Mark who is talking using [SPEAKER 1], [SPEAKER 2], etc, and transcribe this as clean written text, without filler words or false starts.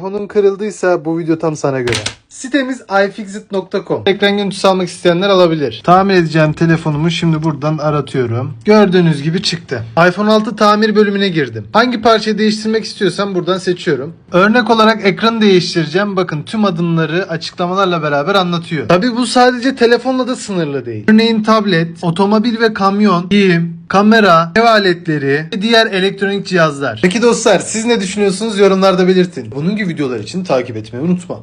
[SPEAKER 1] Telefonun kırıldıysa bu video tam sana göre. Sitemiz ifixit.com. Ekran görüntüsü almak isteyenler alabilir. Tamir edeceğim telefonumu şimdi buradan aratıyorum. Gördüğünüz gibi çıktı. iPhone 6 tamir bölümüne girdim. Hangi parçayı değiştirmek istiyorsam buradan seçiyorum. Örnek olarak ekranı değiştireceğim. Bakın tüm adımları açıklamalarla beraber anlatıyor. Tabii bu sadece telefonla da sınırlı değil. Örneğin tablet, otomobil ve kamyon, giyim, kamera, ev aletleri ve diğer elektronik cihazlar. Peki dostlar siz ne düşünüyorsunuz yorumlarda belirtin. Bunun gibi videolar için takip etmeyi unutma.